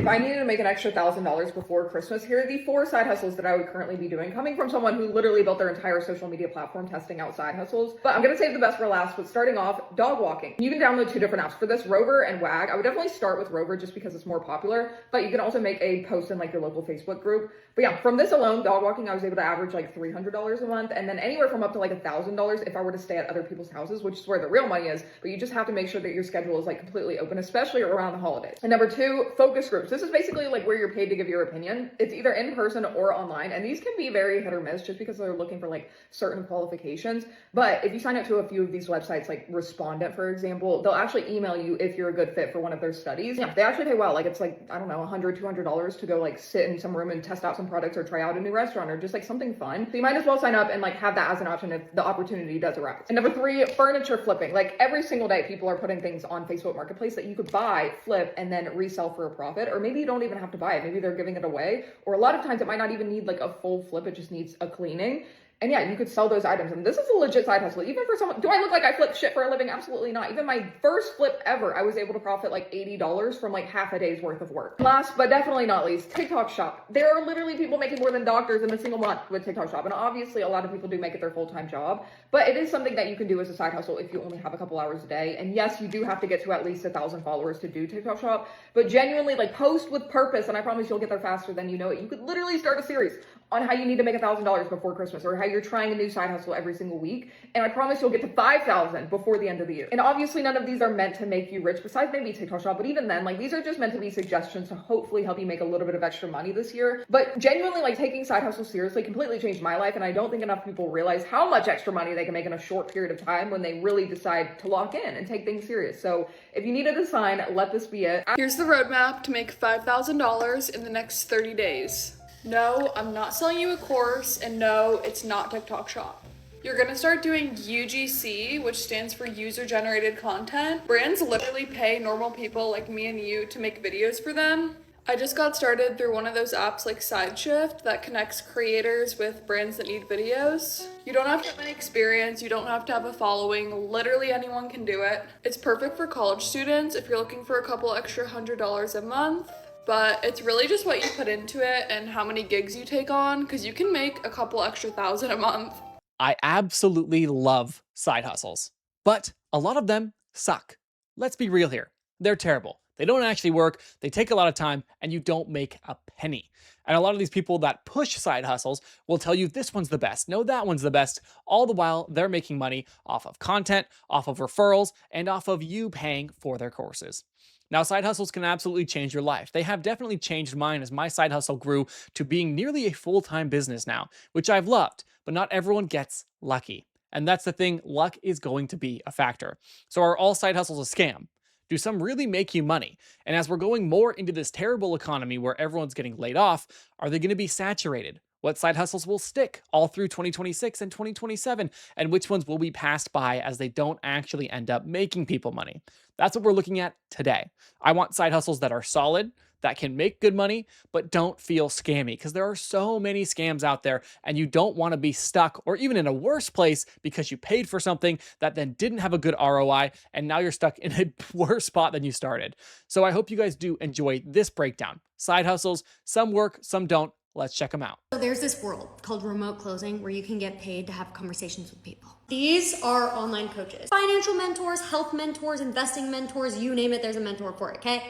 If I needed to make an extra $1,000 before Christmas, here are the 4 side hustles that I would currently be doing, coming from someone who literally built their entire social media platform testing out side hustles. But I'm gonna save the best for last, but starting off, dog walking. You can download 2 different apps for this, Rover and Wag. I would definitely start with Rover just because it's more popular, but you can also make a post in like your local Facebook group. But yeah, from this alone, dog walking, I was able to average like $300 a month, and then anywhere from up to like $1,000 if I were to stay at other people's houses, which is where the real money is. But you just have to make sure that your schedule is like completely open, especially around the holidays. And number 2, focus groups. This is basically like where you're paid to give your opinion. It's either in person or online, and these can be very hit or miss just because they're looking for like certain qualifications. But if you sign up to a few of these websites, like Respondent, for example, they'll actually email you if you're a good fit for one of their studies. Yeah, they actually pay well. Like it's like, I don't know, $100, $200 to go like sit in some room and test out some products or try out a new restaurant or just like something fun. So you might as well sign up and like have that as an option if the opportunity does arise. And number 3, furniture flipping. Like every single day, people are putting things on Facebook Marketplace that you could buy, flip, and then resell for a profit. Or maybe you don't even have to buy it. Maybe they're giving it away. Or a lot of times it might not even need like a full flip. It just needs a cleaning. And yeah, you could sell those items. And this is a legit side hustle. Even for someone, do I look like I flip shit for a living? Absolutely not. Even my first flip ever, I was able to profit like $80 from like half a day's worth of work. Last, but definitely not least, TikTok shop. There are literally people making more than doctors in a single month with TikTok shop. And obviously a lot of people do make it their full-time job, but it is something that you can do as a side hustle if you only have a couple hours a day. And yes, you do have to get to at least 1,000 followers to do TikTok shop, but genuinely like post with purpose. And I promise you'll get there faster than you know it. You could literally start a series on how you need to make $1,000 before Christmas, or how you're trying a new side hustle every single week. And I promise you'll get to 5,000 before the end of the year. And obviously none of these are meant to make you rich, besides maybe TikTok shop, but even then, like these are just meant to be suggestions to hopefully help you make a little bit of extra money this year. But genuinely, like taking side hustles seriously completely changed my life. And I don't think enough people realize how much extra money they can make in a short period of time when they really decide to lock in and take things serious. So if you needed a sign, let this be it. Here's the roadmap to make $5,000 in the next 30 days. No, I'm not selling you a course, and no, it's not TikTok shop. You're gonna start doing UGC, which stands for user generated content. Brands literally pay normal people like me and you to make videos for them. I just got started through one of those apps like SideShift that connects creators with brands that need videos. You don't have to have any experience, you don't have to have a following, literally anyone can do it. It's perfect for college students if you're looking for a couple extra $100 a month. But it's really just what you put into it and how many gigs you take on, because you can make a couple extra $1,000 a month. I absolutely love side hustles, but a lot of them suck. Let's be real here. They're terrible. They don't actually work, they take a lot of time, and you don't make a penny. And a lot of these people that push side hustles will tell you this one's the best, no, that one's the best, all the while they're making money off of content, off of referrals, and off of you paying for their courses. Now, side hustles can absolutely change your life. They have definitely changed mine as my side hustle grew to being nearly a full-time business now, which I've loved, but not everyone gets lucky. And that's the thing, luck is going to be a factor. So are all side hustles a scam? Do some really make you money? And as we're going more into this terrible economy where everyone's getting laid off, are they going to be saturated? What side hustles will stick all through 2026 and 2027, and which ones will be passed by as they don't actually end up making people money? That's what we're looking at today. I want side hustles that are solid, that can make good money, but don't feel scammy, because there are so many scams out there, and you don't want to be stuck or even in a worse place because you paid for something that then didn't have a good ROI, and now you're stuck in a worse spot than you started. So I hope you guys do enjoy this breakdown. Side hustles, some work, some don't. Let's check them out. So there's this world called remote closing where you can get paid to have conversations with people. These are online coaches, financial mentors, health mentors, investing mentors, you name it, there's a mentor for it, okay?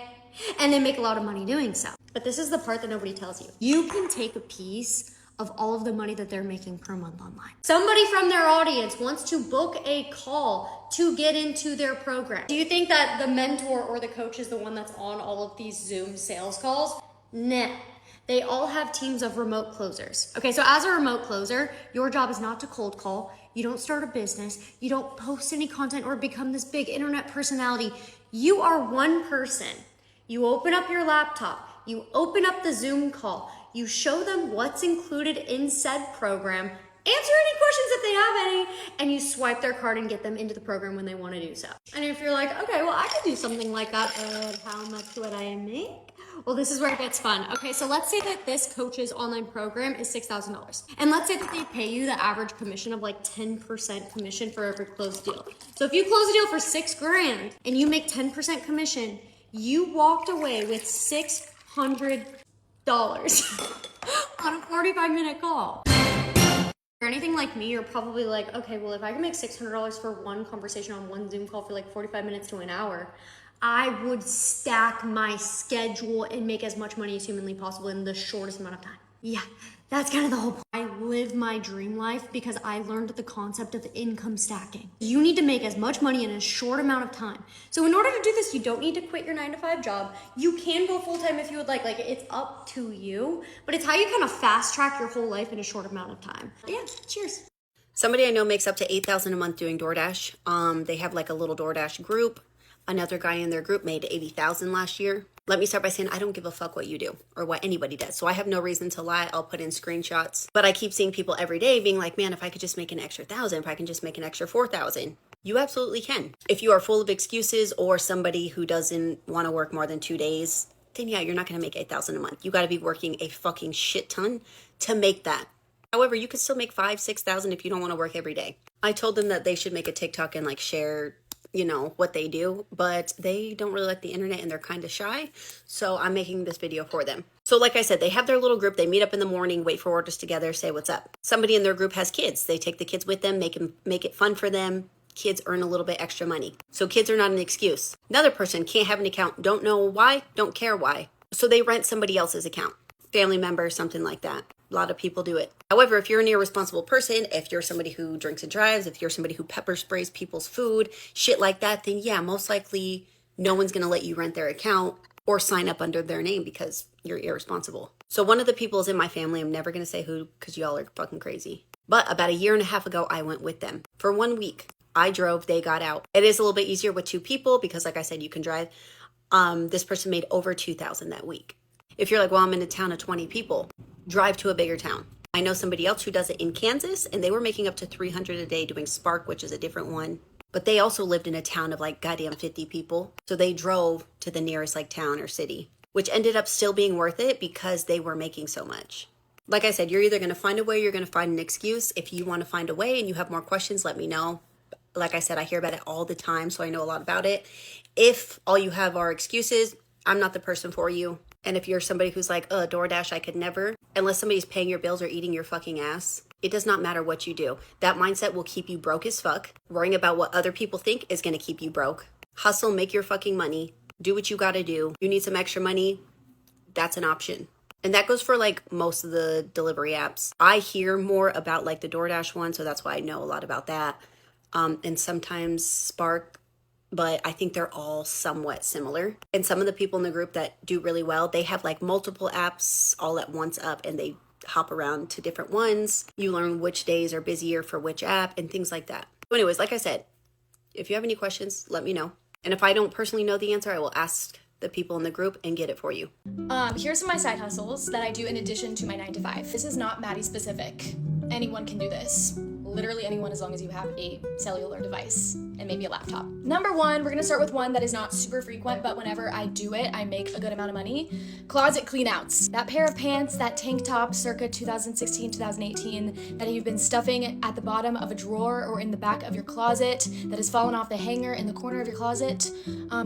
And they make a lot of money doing so. But this is the part that nobody tells you. You can take a piece of all of the money that they're making per month online. Somebody from their audience wants to book a call to get into their program. Do you think that the mentor or the coach is the one that's on all of these Zoom sales calls? Nah. They all have teams of remote closers. Okay, so as a remote closer, your job is not to cold call. You don't start a business. You don't post any content or become this big internet personality. You are one person. You open up your laptop. You open up the Zoom call. You show them what's included in said program. Answer any questions if they have any, and you swipe their card and get them into the program when they want to do so. And if you're like, okay, well, I could do something like that, how much would I make? Well, this is where it gets fun. Okay, so let's say that this coach's online program is $6,000. And let's say that they pay you the average commission of like 10% commission for every closed deal. So if you close a deal for $6,000 and you make 10% commission, you walked away with $600 on a 45-minute call. Or anything like me, you're probably like, okay, well, if I can make $600 for one conversation on one Zoom call for like 45 minutes to an hour, I would stack my schedule and make as much money as humanly possible in the shortest amount of time. Yeah, that's kind of the whole point. I live my dream life because I learned the concept of income stacking. You need to make as much money in a short amount of time. So in order to do this, you don't need to quit your 9-to-5 job. You can go full-time if you would like it's up to you, but it's how you kind of fast track your whole life in a short amount of time. Yeah, cheers. Somebody I know makes up to $8,000 a month doing DoorDash. They have like a little DoorDash group. Another guy in their group made $80,000 last year. Let me start by saying I don't give a fuck what you do or what anybody does. So I have no reason to lie. I'll put in screenshots. But I keep seeing people every day being like, man, if I could just make an extra 1,000, if I can just make an extra 4,000. You absolutely can. If you are full of excuses or somebody who doesn't want to work more than 2 days, then yeah, you're not going to make $8,000 a month. You got to be working a fucking shit ton to make that. However, you could still make $5,000, $6,000 if you don't want to work every day. I told them that they should make a TikTok and like share, you know, what they do, but they don't really like the internet and they're kind of shy. So I'm making this video for them. So like I said, they have their little group. They meet up in the morning, wait for orders together, say what's up. Somebody in their group has kids. They take the kids with them, make it fun for them. Kids earn a little bit extra money. So kids are not an excuse. Another person can't have an account, don't know why, don't care why. So they rent somebody else's account, family member, something like that. A lot of people do it. However, if you're an irresponsible person, if you're somebody who drinks and drives, if you're somebody who pepper sprays people's food, shit like that, then yeah, most likely no one's going to let you rent their account or sign up under their name because you're irresponsible. So one of the people is in my family. I'm never going to say who because y'all are fucking crazy. But about 1.5 years ago, I went with them for 1 week. I drove, they got out. It is a little bit easier with 2 people because like I said, you can drive. This person made over $2,000 that week. If you're like, well, I'm in a town of 20 people, drive to a bigger town. I know somebody else who does it in Kansas, and they were making up to $300 a day doing Spark, which is a different one. But they also lived in a town of like goddamn 50 people. So they drove to the nearest like town or city, which ended up still being worth it because they were making so much. Like I said, you're either going to find a way, you're going to find an excuse. If you want to find a way and you have more questions, let me know. Like I said, I hear about it all the time, so I know a lot about it. If all you have are excuses, I'm not the person for you. And if you're somebody who's like, DoorDash, I could never, unless somebody's paying your bills or eating your fucking ass, it does not matter what you do. That mindset will keep you broke as fuck. Worrying about what other people think is going to keep you broke. Hustle, make your fucking money. Do what you got to do. You need some extra money. That's an option. And that goes for like most of the delivery apps. I hear more about like the DoorDash one, so that's why I know a lot about that. And sometimes Spark, but I think they're all somewhat similar. And some of the people in the group that do really well, they have like multiple apps all at once up and they hop around to different ones. You learn which days are busier for which app and things like that. So anyways, like I said, if you have any questions, let me know. And if I don't personally know the answer, I will ask the people in the group and get it for you. Here's some of my side hustles that I do in addition to my 9-to-5. This is not Maddie specific. Anyone can do this. Literally anyone, as long as you have a cellular device and maybe a laptop. Number 1, we're gonna start with one that is not super frequent, but whenever I do it, I make a good amount of money. Closet clean outs. That pair of pants, that tank top circa 2016, 2018, that you've been stuffing at the bottom of a drawer or in the back of your closet, that has fallen off the hanger in the corner of your closet.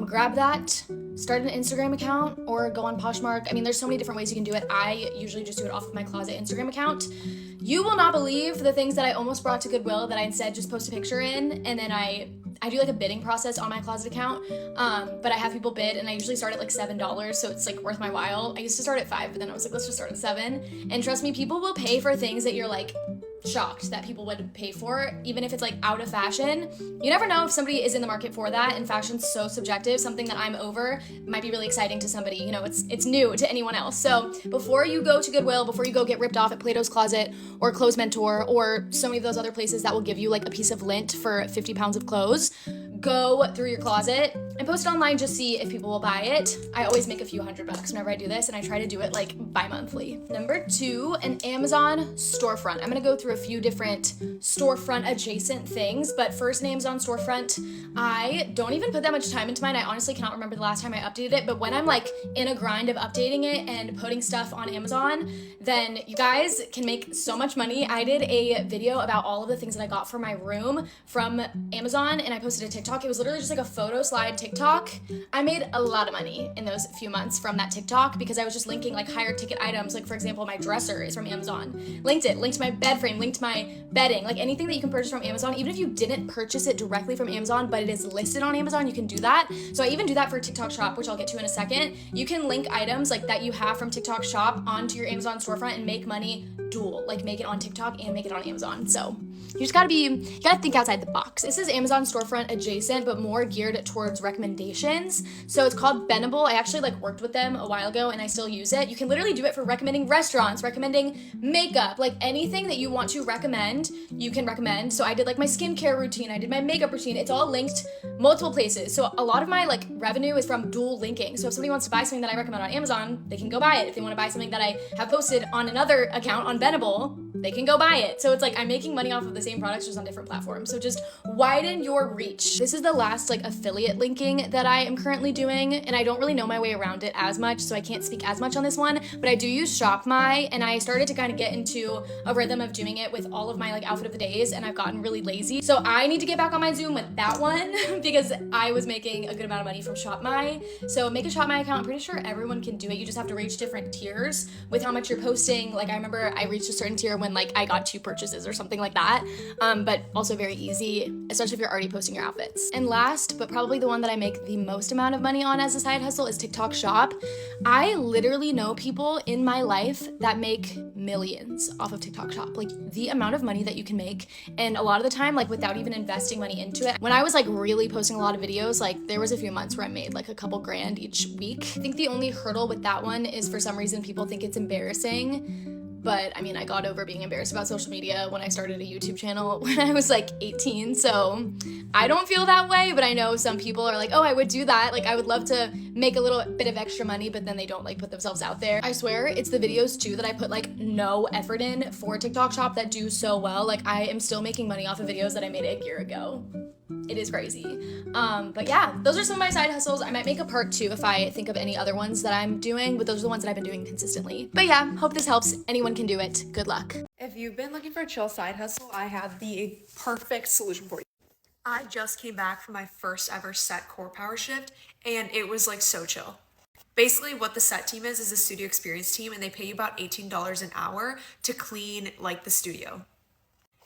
Grab that, start an Instagram account, or go on Poshmark. I mean, there's so many different ways you can do it. I usually just do it off of my closet Instagram account. You will not believe the things that I almost brought to Goodwill that I instead just post a picture in, and then I do like a bidding process on my closet account, but I have people bid, and I usually start at like $7, so it's like worth my while. I used to start at $5, but then I was like, let's just start at $7, and trust me, people will pay for things that you're like shocked that people would pay for, even if it's like out of fashion. You never know if somebody is in the market for that, and fashion's so subjective. Something that I'm over might be really exciting to somebody, you know, it's new to anyone else. So before you go to Goodwill, before you go get ripped off at Plato's Closet or Clothes Mentor or so many of those other places that will give you like a piece of lint for 50 pounds of clothes, go through your closet and post it online, just see if people will buy it. I always make a few $100 whenever I do this, and I try to do it like bi-monthly. Number 2, an Amazon storefront. I'm gonna go through a few different storefront adjacent things, but first, an Amazon storefront. I don't even put that much time into mine. I honestly cannot remember the last time I updated it, but when I'm like in a grind of updating it and putting stuff on Amazon, then you guys can make so much money. I did a video about all of the things that I got for my room from Amazon, and I posted a TikTok. It was literally just like a photo slide TikTok. I made a lot of money in those few months from that TikTok because I was just linking like higher ticket items. Like for example, my dresser is from Amazon. Linked my bed frame, linked my bedding, like anything that you can purchase from Amazon. Even if you didn't purchase it directly from Amazon, but it is listed on Amazon, you can do that. So I even do that for TikTok Shop, which I'll get to in a second. You can link items like that you have from TikTok Shop onto your Amazon storefront and make money dual, like make it on TikTok and make it on Amazon. So you gotta think outside the box. This is Amazon storefront adjacent, but more geared towards recommendations. So it's called Bendable. I actually like worked with them a while ago and I still use it. You can literally do it for recommending restaurants, recommending makeup, like anything that you want to recommend, you can recommend. So I did like my skincare routine, I did my makeup routine. It's all linked multiple places. So a lot of my like revenue is from dual linking. So if somebody wants to buy something that I recommend on Amazon, they can go buy it. If they want to buy something that I have posted on another account on Bendable, they can go buy it. So it's like I'm making money off of the same products just on different platforms. So just widen your reach. This is the last like affiliate linking that I am currently doing, and I don't really know my way around it as much, so I can't speak as much on this one, but I do use ShopMy, and I started to kind of get into a rhythm of doing it with all of my like outfit of the days, and I've gotten really lazy. So I need to get back on my Zoom with that one because I was making a good amount of money from ShopMy. So make a ShopMy account. I'm pretty sure everyone can do it. You just have to reach different tiers with how much you're posting. Like I remember I reached a certain tier when like I got 2 purchases or something like that, but also very easy, especially if you're already posting your outfits. And last, but probably the one that I make the most amount of money on as a side hustle is TikTok Shop. I literally know people in my life that make millions off of TikTok Shop. Like the amount of money that you can make, and a lot of the time like without even investing money into it. When I was like really posting a lot of videos, like there was a few months where I made like a couple grand each week. I think the only hurdle with that one is for some reason people think it's embarrassing. But I mean, I got over being embarrassed about social media when I started a YouTube channel when I was like 18. So I don't feel that way, but I know some people are like, oh, I would do that. Like I would love to make a little bit of extra money, but then they don't like put themselves out there. I swear it's the videos too that I put like no effort in for TikTok Shop that do so well. Like I am still making money off of videos that I made a year ago. It is crazy. But yeah, those are some of my side hustles. I might make a part 2 if I think of any other ones that I'm doing, but those are the ones that I've been doing consistently. But yeah, hope this helps. Anyone can do it. Good luck. If you've been looking for a chill side hustle, I have the perfect solution for you. I just came back from my first ever set core power shift, and it was like so chill. Basically what the set team is a studio experience team, and they pay you about $18 an hour to clean like the studio.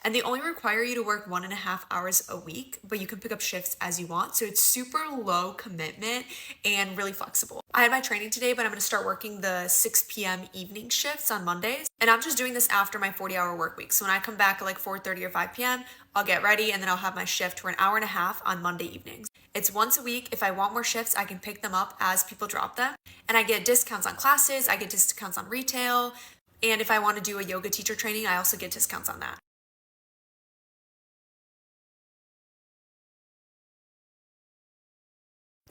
And they only require you to work 1.5 hours a week, but you can pick up shifts as you want. So it's super low commitment and really flexible. I had my training today, but I'm going to start working the 6 p.m. evening shifts on Mondays. And I'm just doing this after my 40-hour work week. So when I come back at like 4:30 or 5 p.m., I'll get ready and then I'll have my shift for 1.5 hours on Monday evenings. It's once a week. If I want more shifts, I can pick them up as people drop them. And I get discounts on classes. I get discounts on retail. And if I want to do a yoga teacher training, I also get discounts on that.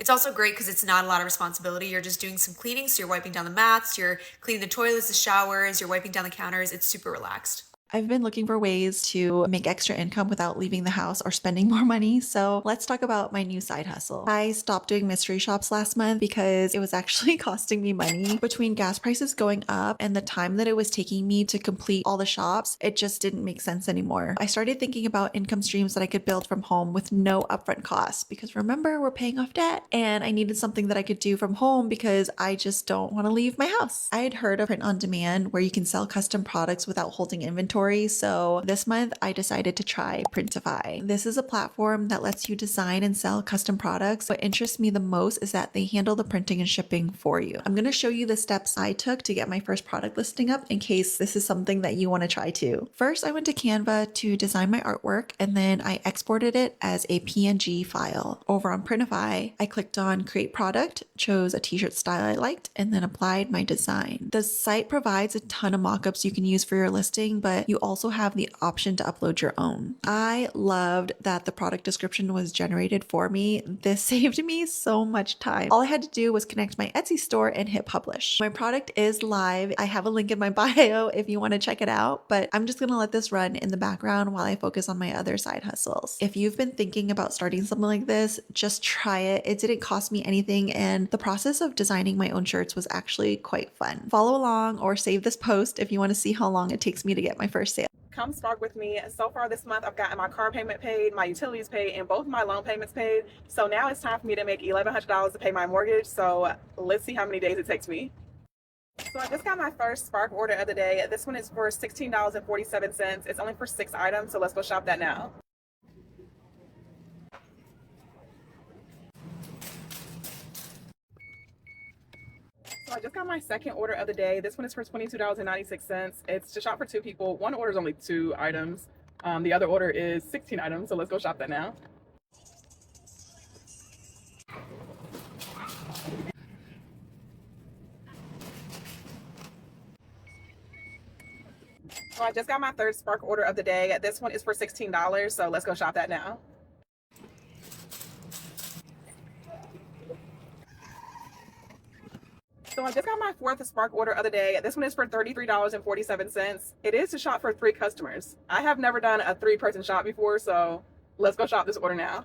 It's also great because it's not a lot of responsibility. You're just doing some cleaning. So you're wiping down the mats, you're cleaning the toilets, the showers, you're wiping down the counters. It's super relaxed. I've been looking for ways to make extra income without leaving the house or spending more money. So let's talk about my new side hustle. I stopped doing mystery shops last month because it was actually costing me money. Between gas prices going up and the time that it was taking me to complete all the shops, it just didn't make sense anymore. I started thinking about income streams that I could build from home with no upfront costs, because remember, we're paying off debt, and I needed something that I could do from home because I just don't want to leave my house. I had heard of print on demand where you can sell custom products without holding inventory. So this month I decided to try Printify. This is a platform that lets you design and sell custom products. What interests me the most is that they handle the printing and shipping for you. I'm going to show you the steps I took to get my first product listing up in case this is something that you want to try too. First, I went to Canva to design my artwork, and then I exported it as a PNG file. Over on Printify, I clicked on create product, chose a t-shirt style I liked, and then applied my design. The site provides a ton of mockups you can use for your listing, but you also have the option to upload your own. I loved that the product description was generated for me. This saved me so much time. All I had to do was connect my Etsy store and hit publish. My product is live. I have a link in my bio if you want to check it out, but I'm just going to let this run in the background while I focus on my other side hustles. If you've been thinking about starting something like this, just try it. It didn't cost me anything, and the process of designing my own shirts was actually quite fun. Follow along or save this post if you want to see how long it takes me to get my first for sale. Come spark with me. So far this month, I've gotten my car payment paid, my utilities paid, and both my loan payments paid. So now it's time for me to make $1,100 to pay my mortgage. So let's see how many days it takes me. So I just got my first Spark order of the day. This one is for $16.47. It's only for 6 items, so let's go shop that now. So I just got my second order of the day. This one is for $22.96. It's to shop for 2 people. One order is only 2 items. The other order is 16 items, so let's go shop that now. So I just got my third Spark order of the day. This one is for $16, so let's go shop that now. So I just got my fourth Spark order of the day. This one is for $33.47. It is to shop for 3 customers. I have never done a 3-person shop before, so let's go shop this order now.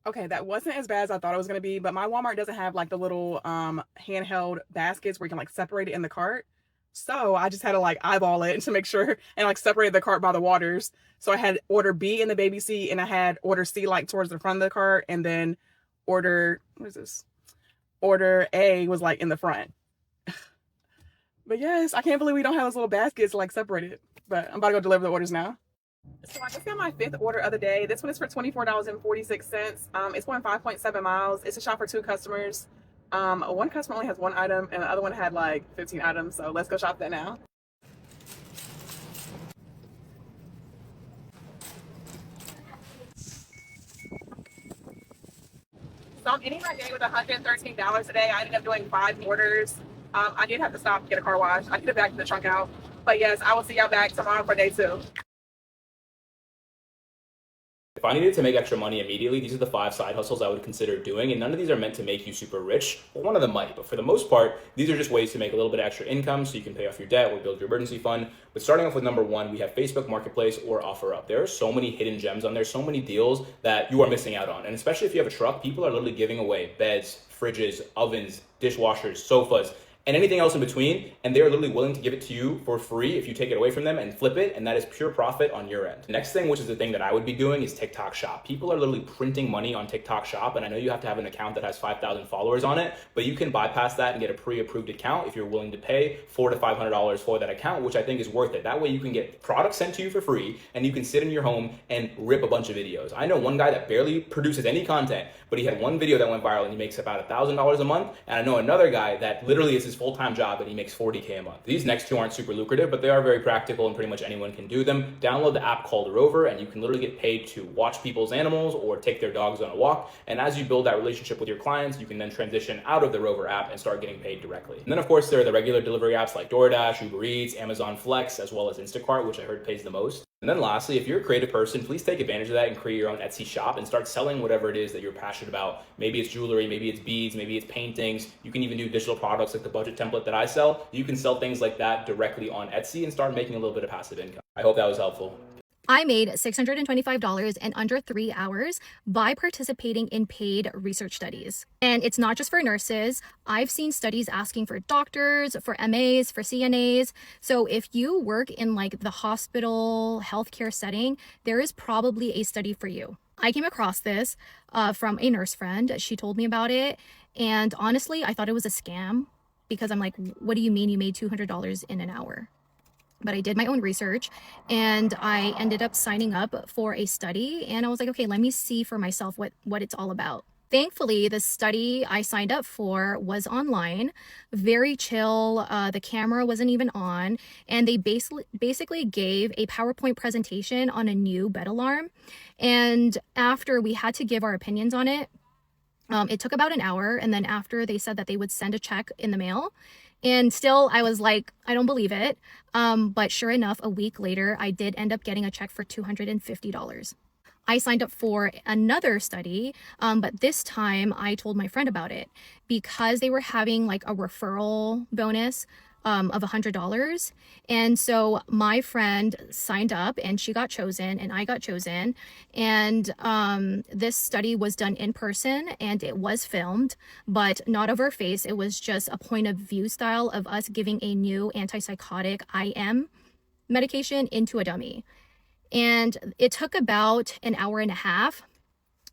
Okay, that wasn't as bad as I thought it was going to be, but my Walmart doesn't have like the little handheld baskets where you can like separate it in the cart. So I just had to like eyeball it to make sure and like separate the cart by the waters. So I had order B in the baby seat and I had order C like towards the front of the cart, and then order, what is this? Order A was like in the front. But yes, I can't believe we don't have those little baskets like separated, but I'm about to go deliver the orders now. So I just got my 5th order of the day. This one is for $24.46. It's going 5.7 miles. It's a shop for 2 customers. One customer only has 1 item and the other one had like 15 items. So let's go shop that now. So I'm ending my day with $113 today. I ended up doing 5 orders. I did have to stop and get a car wash. I could have backed the trunk out. But yes, I will see y'all back tomorrow for day 2. If I needed to make extra money immediately, these are the 5 side hustles I would consider doing, and none of these are meant to make you super rich. Well, one of them might, but for the most part, these are just ways to make a little bit of extra income so you can pay off your debt or build your emergency fund. But starting off with number 1, we have Facebook Marketplace or OfferUp. There are so many hidden gems on there, so many deals that you are missing out on. And especially if you have a truck, people are literally giving away beds, fridges, ovens, dishwashers, sofas, and anything else in between, and they're literally willing to give it to you for free if you take it away from them and flip it, and that is pure profit on your end. The next thing, which is the thing that I would be doing, is TikTok Shop. People are literally printing money on TikTok Shop, and I know you have to have an account that has 5,000 followers on it, but you can bypass that and get a pre-approved account if you're willing to pay $400 to $500 for that account, which I think is worth it. That way you can get products sent to you for free, and you can sit in your home and rip a bunch of videos. I know one guy that barely produces any content, but he had one video that went viral and he makes about $1,000 a month, and I know another guy that literally is his full-time job and he makes $40K a month. These next 2 aren't super lucrative, but they are very practical and pretty much anyone can do them. Download the app called Rover and you can literally get paid to watch people's animals or take their dogs on a walk. And as you build that relationship with your clients, you can then transition out of the Rover app and start getting paid directly. And then of course, there are the regular delivery apps like DoorDash, Uber Eats, Amazon Flex, as well as Instacart, which I heard pays the most. And then lastly, if you're a creative person, please take advantage of that and create your own Etsy shop and start selling whatever it is that you're passionate about. Maybe it's jewelry, maybe it's beads, maybe it's paintings. You can even do digital products like the budget template that I sell. You can sell things like that directly on Etsy and start making a little bit of passive income. I hope that was helpful. I made $625 in under 3 hours by participating in paid research studies. And it's not just for nurses. I've seen studies asking for doctors, for MAs, for CNAs. So if you work in like the hospital healthcare setting, there is probably a study for you. I came across this from a nurse friend. She told me about it. And honestly, I thought it was a scam because I'm like, what do you mean you made $200 in an hour? But I did my own research and I ended up signing up for a study, and I was like, okay, let me see for myself what it's all about. Thankfully, the study I signed up for was online, very chill. The camera wasn't even on, and they basically gave a PowerPoint presentation on a new bed alarm. And after we had to give our opinions on it, it took about an hour. And then after, they said that they would send a check in the mail. And still, I was like, I don't believe it. But sure enough, a week later, I did end up getting a check for $250. I signed up for another study, but this time I told my friend about it because they were having like a referral bonus of $100. And so my friend signed up and she got chosen and I got chosen. And this study was done in person and it was filmed, but not of our face. It was just a point of view style of us giving a new antipsychotic IM medication into a dummy. And it took about an hour and a half,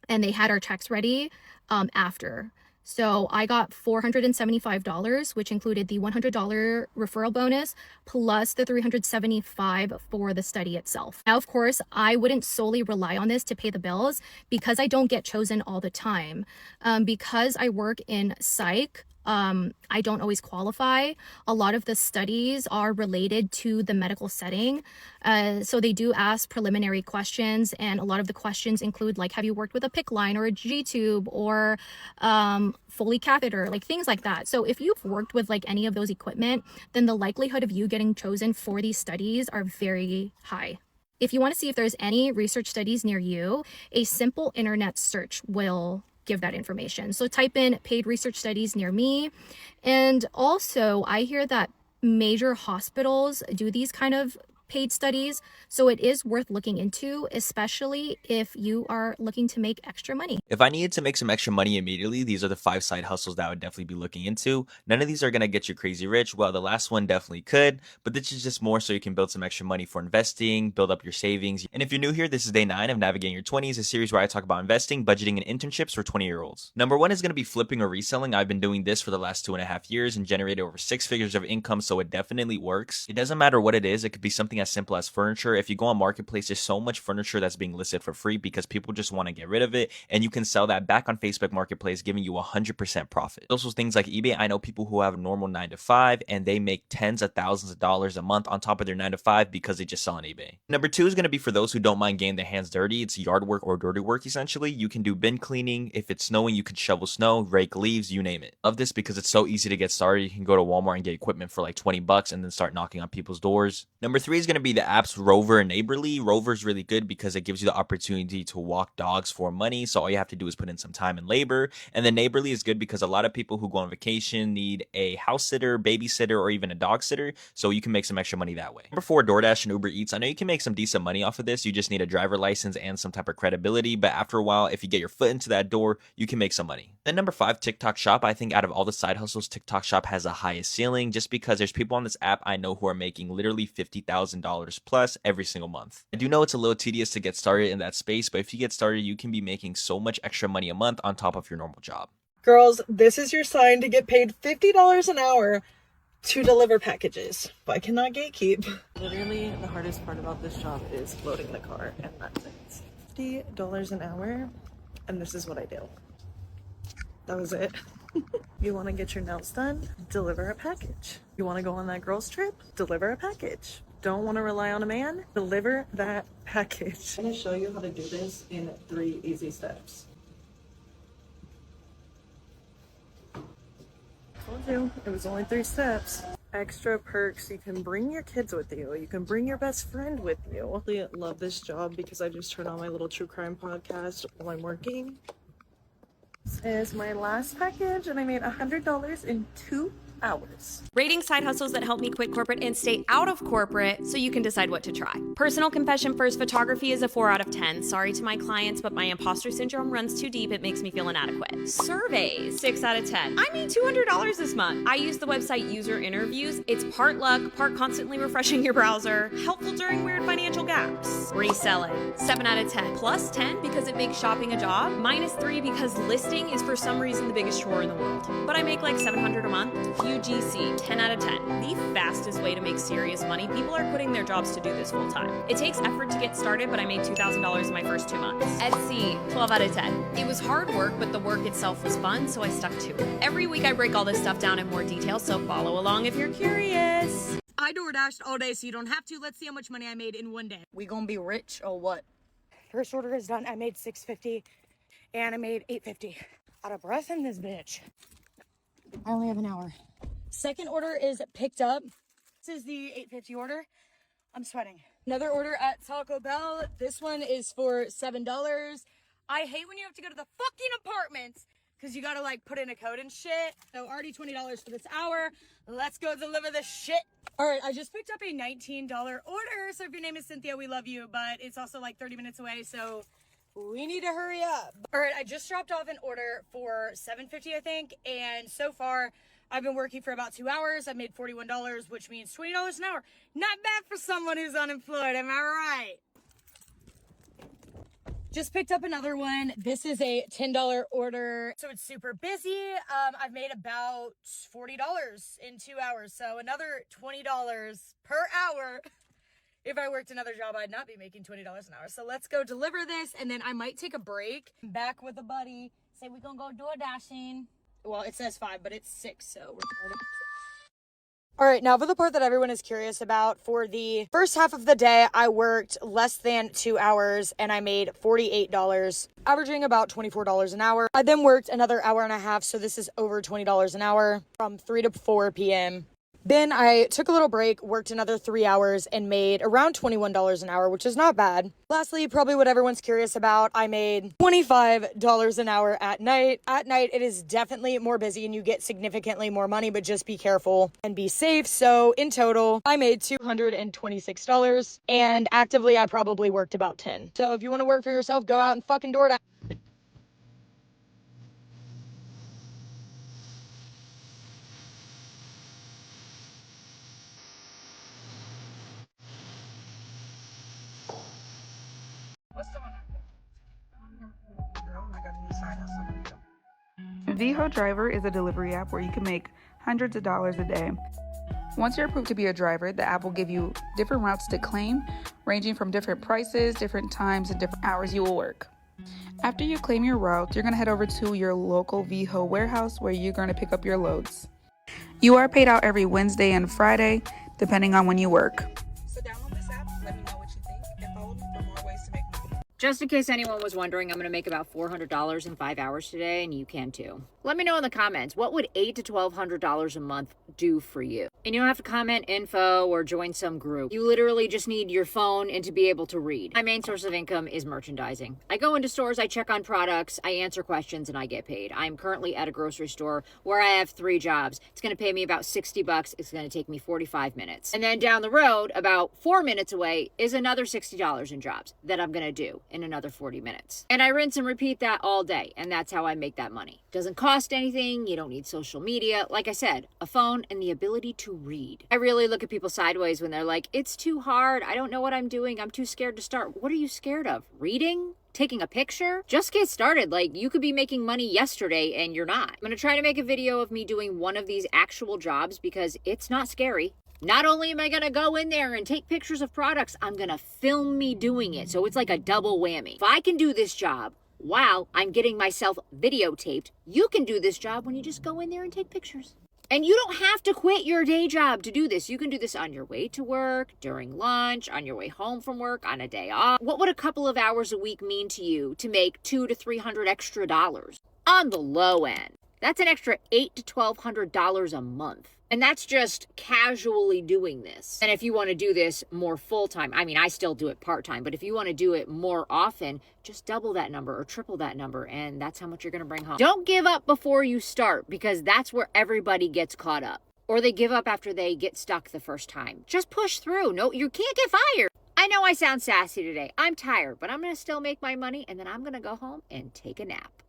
and they had our checks ready after. So I got $475, which included the $100 referral bonus plus the $375 for the study itself. Now, of course, I wouldn't solely rely on this to pay the bills because I don't get chosen all the time. Because I work in psych, I don't always qualify. A lot of the studies are related to the medical setting. So they do ask preliminary questions, and a lot of the questions include like, have you worked with a PICC line or a G-tube or Foley catheter, like things like that. So if you've worked with like any of those equipment, then the likelihood of you getting chosen for these studies are very high. If you want to see if there's any research studies near you, a simple internet search will give that information. So type in paid research studies near me. And also I hear that major hospitals do these kind of paid studies. So it is worth looking into, especially if you are looking to make extra money. If I needed to make some extra money immediately, these are the 5 side hustles that I would definitely be looking into. None of these are going to get you crazy rich. Well, the last one definitely could, but this is just more so you can build some extra money for investing, build up your savings. And if you're new here, this is day 9 of Navigating Your 20s, a series where I talk about investing, budgeting, and internships for 20-year-olds. Number 1 is going to be flipping or reselling. I've been doing this for the last 2.5 years and generated over 6 figures of income, so it definitely works. It doesn't matter what it is. It could be something as simple as furniture. If you go on Marketplace, there's so much furniture that's being listed for free because people just want to get rid of it, and you can sell that back on Facebook Marketplace, giving you 100% profit. Also, things like eBay, I know people who have a normal 9 to 5 and they make tens of thousands of dollars a month on top of their 9 to 5 because they just sell on eBay. Number 2 is going to be for those who don't mind getting their hands dirty. It's yard work or dirty work essentially. You can do bin cleaning. If it's snowing, you can shovel snow, rake leaves, you name it. Love this because it's so easy to get started. You can go to Walmart and get equipment for like $20 and then start knocking on people's doors. Number 3 is going to be the apps Rover and Neighborly. Rover is really good because it gives you the opportunity to walk dogs for money. So all you have to do is put in some time and labor. And then Neighborly is good because a lot of people who go on vacation need a house sitter, babysitter, or even a dog sitter. So you can make some extra money that way. Number 4, DoorDash and Uber Eats. I know you can make some decent money off of this. You just need a driver license and some type of credibility. But after a while, if you get your foot into that door, you can make some money. Then number 5, TikTok Shop. I think out of all the side hustles, TikTok Shop has the highest ceiling just because there's people on this app I know who are making literally $50,000 plus every single month. I do know it's a little tedious to get started in that space, but if you get started, you can be making so much extra money a month on top of your normal job. Girls, this is your sign to get paid $50 an hour to deliver packages. But I cannot gatekeep. Literally, the hardest part about this job is loading the car, and that's it. $50 an hour, and this is what I do. That was it. You want to get your nails done? Deliver a package. You want to go on that girls trip? Deliver a package. Don't want to rely on a man? Deliver that package. I'm going to show you how to do this in 3 easy steps. Told you, it was only 3 steps. Extra perks. You can bring your kids with you. You can bring your best friend with you. I love this job because I just turn on my little true crime podcast while I'm working. This is my last package and I made $100 in 2 hours. Rating side hustles that help me quit corporate and stay out of corporate so you can decide what to try. Personal confession first, photography is a 4 out of 10. Sorry to my clients, but my imposter syndrome runs too deep. It makes me feel inadequate. Surveys, 6 out of 10. I made $200 this month. I use the website User Interviews. It's part luck, part constantly refreshing your browser, helpful during weird financial gaps. Reselling, 7 out of 10. Plus 10 because it makes shopping a job. Minus 3 because listing is for some reason the biggest chore in the world. But I make like $700 a month. UGC, 10 out of 10. The fastest way to make serious money. People are quitting their jobs to do this full time. It takes effort to get started, but I made $2,000 in my first 2 months. Etsy, 12 out of 10. It was hard work, but the work itself was fun, so I stuck to it. Every week I break all this stuff down in more detail, so follow along if you're curious. I DoorDashed all day, so you don't have to. Let's see how much money I made in one day. We gonna be rich or what? First order is done. I made $6.50 and I made $8.50. Out of breath in this bitch. I only have an hour. Second order is picked up. This is the $8.50 order. I'm sweating. Another order at Taco Bell. This one is for $7. I hate when you have to go to the fucking apartments because you gotta like put in a code and shit. So already $20 for this hour. Let's go deliver this shit. All right, I just picked up a $19 order. So if your name is Cynthia, we love you, but it's also like 30 minutes away, so we need to hurry up. All right, I just dropped off an order for $7.50, I think, and so far I've been working for about 2 hours. I made $41, which means $20 an hour. Not bad for someone who's unemployed, am I right? Just picked up another one. This is a $10 order, so it's super busy. I've made about $40 in 2 hours, so another $20 per hour. If I worked another job, I'd not be making $20 an hour. So let's go deliver this, and then I might take a break. Back with a buddy. Say we're gonna go door dashing. Well, it says 5, but it's 6, so we're starting. All right, now for the part that everyone is curious about. For the first half of the day, I worked less than 2 hours and I made $48, averaging about $24 an hour. I then worked another hour and a half, so this is over $20 an hour from 3 to 4 p.m. Then I took a little break, worked another 3 hours, and made around $21 an hour, which is not bad. Lastly, probably what everyone's curious about, I made $25 an hour at night. At night, it is definitely more busy and you get significantly more money, but just be careful and be safe. So in total, I made $226, and actively, I probably worked about 10. So if you want to work for yourself, go out and fucking DoorDash. VHO Driver is a delivery app where you can make hundreds of dollars a day. Once you're approved to be a driver, the app will give you different routes to claim, ranging from different prices, different times, and different hours you will work. After you claim your route, you're going to head over to your local VHO warehouse where you're going to pick up your loads. You are paid out every Wednesday and Friday, depending on when you work. So download this app, let me know what you think, and follow me for more ways to make money. Just in case anyone was wondering, I'm going to make about $400 in 5 hours today, and you can too. Let me know in the comments, what would $800 to $1,200 a month do for you? And you don't have to comment info or join some group. You literally just need your phone and to be able to read. My main source of income is merchandising. I go into stores, I check on products, I answer questions, and I get paid. I'm currently at a grocery store where I have 3 jobs. It's going to pay me about $60. It's going to take me 45 minutes. And then down the road, about 4 minutes away, is another $60 in jobs that I'm going to do in another 40 minutes. And I rinse and repeat that all day, and that's how I make that money. Doesn't cost anything, you don't need social media. Like I said, a phone and the ability to read. I really look at people sideways when they're like, it's too hard, I don't know what I'm doing, I'm too scared to start. What are you scared of? Reading? Taking a picture? Just get started. Like, you could be making money yesterday and you're not. I'm gonna try to make a video of me doing one of these actual jobs because it's not scary. Not only am I going to go in there and take pictures of products, I'm going to film me doing it. So it's like a double whammy. If I can do this job while I'm getting myself videotaped, you can do this job when you just go in there and take pictures. And you don't have to quit your day job to do this. You can do this on your way to work, during lunch, on your way home from work, on a day off. What would a couple of hours a week mean to you to make $200 to $300 extra dollars? On the low end, that's an extra $800 to $1,200 a month. And that's just casually doing this. And if you want to do this more full-time, I mean, I still do it part-time, but if you want to do it more often, just double that number or triple that number, and that's how much you're going to bring home. Don't give up before you start, because that's where everybody gets caught up. Or they give up after they get stuck the first time. Just push through. No, you can't get fired. I know I sound sassy today. I'm tired, but I'm going to still make my money, and then I'm going to go home and take a nap.